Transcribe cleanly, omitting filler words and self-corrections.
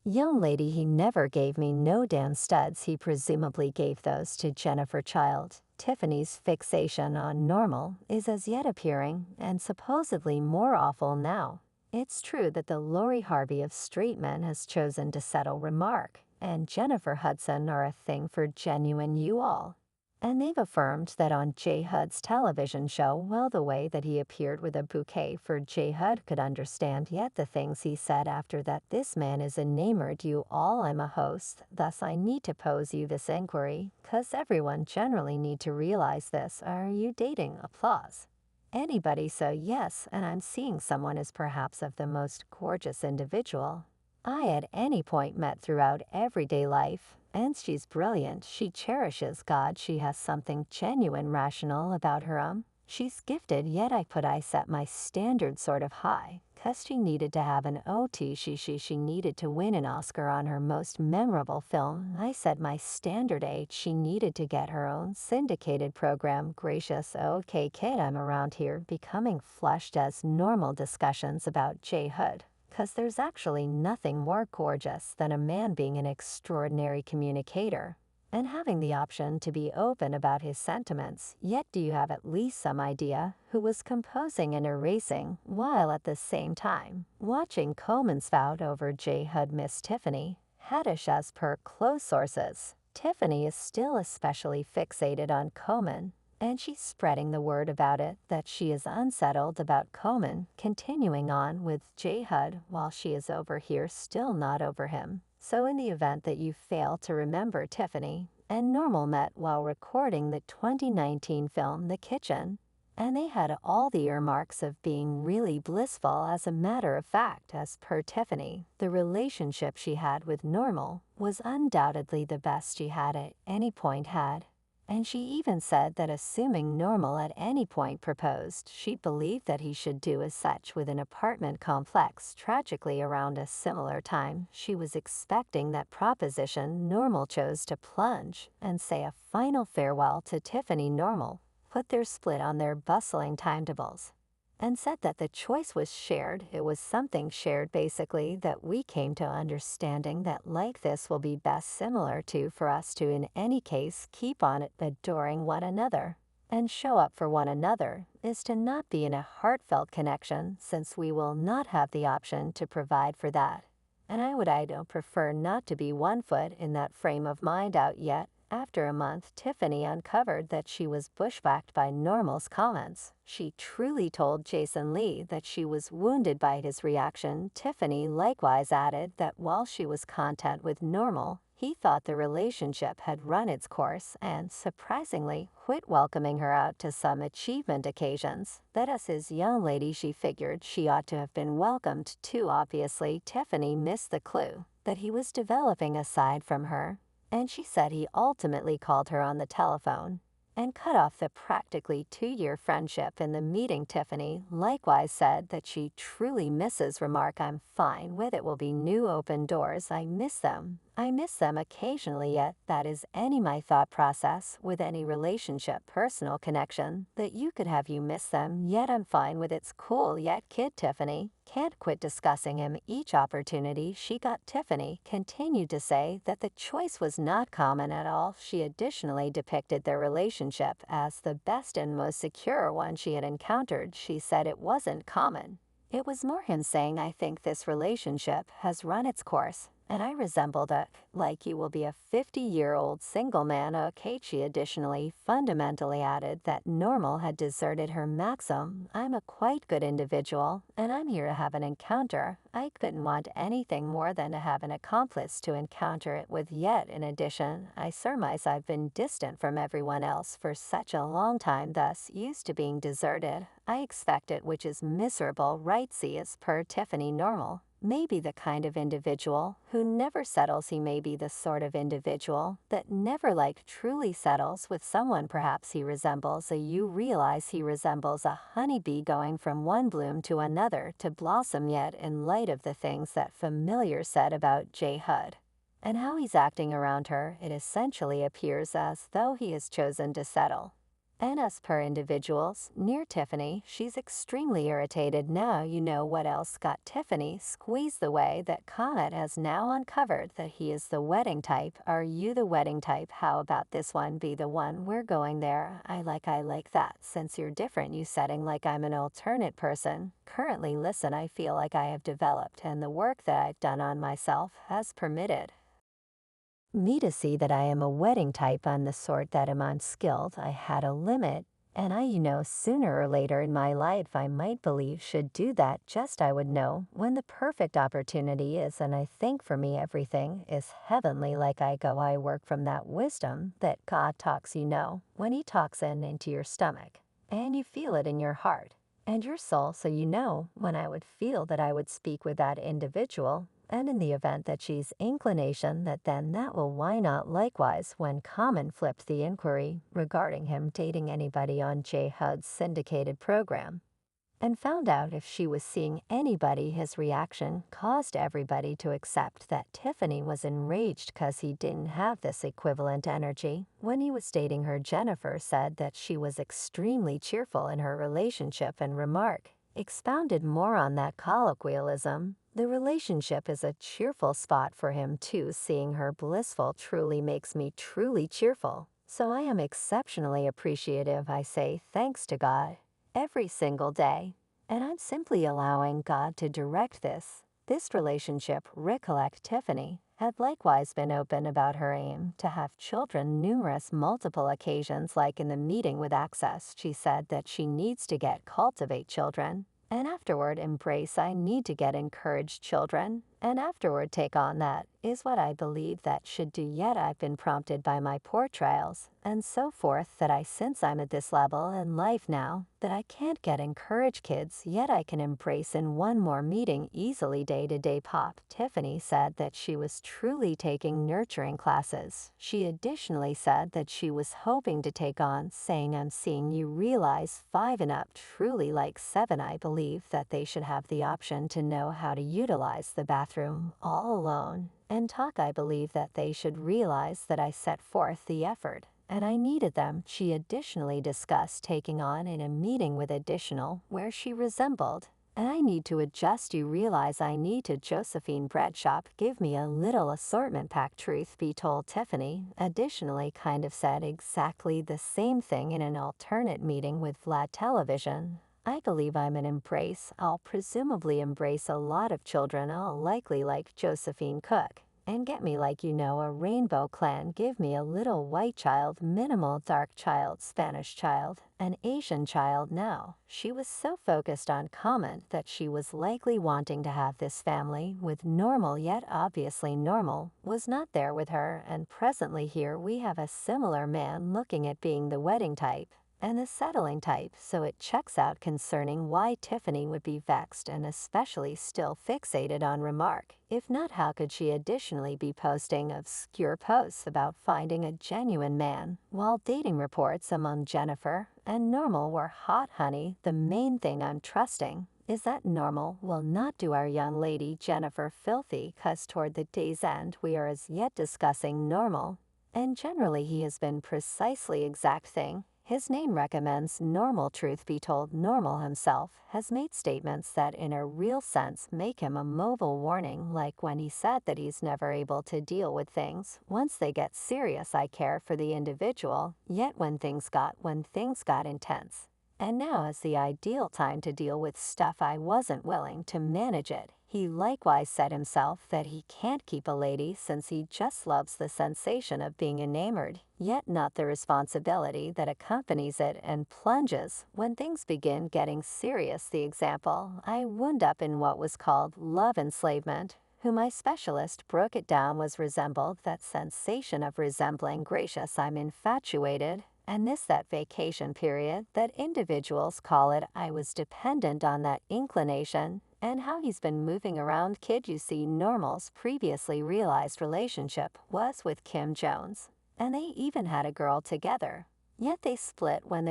Young lady, he never gave me no damn studs. He presumably gave those to Jennifer Child. Tiffany's fixation on normal is as yet appearing and supposedly more awful now. It's true that the Lori Harvey of straight men has chosen to settle remark, and Jennifer Hudson are a thing for genuine you all. And they've affirmed that on J. Hud's television show, well, the way that he appeared with a bouquet for J. Hud could understand yet the things he said after that. This man is enamored you all. I'm a host, thus I need to pose you this inquiry, 'cause everyone generally need to realize this. Are you dating? Applause. Anybody? So yes, and I'm seeing someone as perhaps of the most gorgeous individual I at any point met throughout everyday life, and she's brilliant. She cherishes God. She has something genuine rational about her. She's gifted, yet I set my standard sort of high, 'cause she needed to have an OT. She needed to win an Oscar on her most memorable film. I set my standard H. She needed to get her own syndicated program. Gracious, okay kid, I'm around here becoming flushed as normal discussions about J. Hood. 'Cause there's actually nothing more gorgeous than a man being an extraordinary communicator and having the option to be open about his sentiments. Yet do you have at least some idea who was composing and erasing while at the same time watching Coleman's spout over J. Hood? Miss Tiffany Haddish. As per close sources, Tiffany is still especially fixated on Coleman, and she's spreading the word about it that she is unsettled about Coleman continuing on with J. Hud while she is over here still not over him. So in the event that you fail to remember, Tiffany and Normal met while recording the 2019 film The Kitchen, and they had all the earmarks of being really blissful. As a matter of fact, as per Tiffany, the relationship she had with Normal was undoubtedly the best she had at any point had. And she even said that assuming Normal at any point proposed, she'd believe that he should do as such with an apartment complex. Tragically, around a similar time, she was expecting that proposition. Normal chose to plunge and say a final farewell to Tiffany. Normal put their split on their bustling timetables and said that the choice was shared. It was something shared, basically, that we came to understanding that like this will be best similar to for us to in any case keep on it adoring one another and show up for one another is to not be in a heartfelt connection, since we will not have the option to provide for that. And I don't prefer not to be 1 foot in that frame of mind out yet. After a month, Tiffany uncovered that she was bushwhacked by Normal's comments. She truly told Jason Lee that she was wounded by his reaction. Tiffany likewise added that while she was content with Normal, he thought the relationship had run its course and, surprisingly, quit welcoming her out to some achievement occasions that as his young lady she figured she ought to have been welcomed to. Obviously, Tiffany missed the clue that he was developing aside from her, and she said he ultimately called her on the telephone and cut off the practically 2-year friendship in the meeting. Tiffany likewise said that she truly misses remark I'm fine with it will be new open doors. I miss them occasionally, yet that is any my thought process with any relationship, personal connection, that you could have you miss them, yet I'm fine with it's cool yet kid. Tiffany can't quit discussing him each opportunity she got. Tiffany continued to say that the choice was not common at all. She additionally depicted their relationship as the best and most secure one she had encountered. She said it wasn't common. It was more him saying, I think this relationship has run its course, and I resembled it, like you will be a 50-year-old single man. Okay. She additionally fundamentally added that Normal had deserted her maxim, I'm a quite good individual, and I'm here to have an encounter. I couldn't want anything more than to have an accomplice to encounter it with. Yet in addition, I surmise I've been distant from everyone else for such a long time, thus used to being deserted. I expect it, which is miserable, right? See, as per Tiffany, Normal may be the kind of individual who never settles. He may be the sort of individual that never truly settles with someone. Perhaps he resembles you realize he resembles a honeybee going from one bloom to another to blossom. Yet in light of the things that familiar said about J. Hud and how he's acting around her, it essentially appears as though he has chosen to settle And as per individuals, near Tiffany, she's extremely irritated now. You know what else got Tiffany squeezed the way that Comet has now uncovered that he is the wedding type. Are you the wedding type? How about this one be the one? We're going there. I like that. Since you're different, you setting like I'm an alternate person. Currently, listen, I feel like I have developed and the work that I've done on myself has permitted me to see that I am a wedding type. I'm the sort that am unskilled. I had a limit, and sooner or later in my life I might believe should do that. Just I would know when the perfect opportunity is, and I think for me everything is heavenly. Like I work from that wisdom that God talks, when he talks into your stomach, and you feel it in your heart and your soul. So when I would feel that I would speak with that individual, and in the event that she's inclination, that will why not. Likewise, when Common flipped the inquiry regarding him dating anybody on J. Hud's syndicated program, and found out if she was seeing anybody, his reaction caused everybody to accept that Tiffany was enraged because he didn't have this equivalent energy. When he was dating her, Jennifer said that she was extremely cheerful in her relationship and expounded more on that colloquialism. The relationship is a cheerful spot for him too. Seeing her blissful truly makes me truly cheerful. So I am exceptionally appreciative. I say thanks to God every single day. And I'm simply allowing God to direct this relationship. Recollect Tiffany had likewise been open about her aim to have children multiple occasions, like in the meeting with Access. She said that she needs to cultivate children, and afterward embrace I need to encourage children, and afterward take on. That is what I believe that should do. Yet I've been prompted by my poor trials and so forth that since I'm at this level in life now, that I can't encourage kids, yet I can embrace in one more meeting easily day-to-day pop. Tiffany said that she was truly taking nurturing classes. She additionally said that she was hoping to take on, saying I'm seeing you realize 5 and up truly like 7. I believe that they should have the option to know how to utilize the bathroom all alone and talk. I believe that they should realize that I set forth the effort and I needed them. She additionally discussed taking on in a meeting with additional where she resembled, and I need to adjust. You realize I need to. Josephine bread shop give me a little assortment pack. Truth be told, Tiffany additionally kind of said exactly the same thing in an alternate meeting with Vlad Television. I believe I'm an embrace. I'll presumably embrace a lot of children. I'll likely like Josephine cook and get me like a rainbow clan. Give me a little white child, minimal dark child, Spanish child, an Asian child. Now she was so focused on comment that she was likely wanting to have this family with normal, yet obviously normal was not there with her. And presently here we have a similar man looking at being the wedding type and the settling type, so it checks out concerning why Tiffany would be vexed and especially still fixated on remark. If not, how could she additionally be posting obscure posts about finding a genuine man while dating? Reports among Jennifer and Normal were hot. Honey, the main thing I'm trusting is that Normal will not do our young lady Jennifer filthy, cause toward the day's end we are as yet discussing Normal, and generally he has been precisely exact thing. His name recommends Normal. Truth be told, Normal himself has made statements that in a real sense make him a mobile warning, like when he said that he's never able to deal with things once they get serious. I care for the individual, yet when things got intense, and now is the ideal time to deal with stuff, I wasn't willing to manage it. He likewise said himself that he can't keep a lady since he just loves the sensation of being enamored, yet not the responsibility that accompanies it and plunges when things begin getting serious. The example I wound up in what was called love enslavement, who my specialist broke it down was resembled that sensation of resembling gracious I'm infatuated, and that vacation period that individuals call it. I was dependent on that inclination, and how he's been moving around. Kid, you see, Normal's previously realized relationship was with Kim Jones, and they even had a girl together, yet they split when their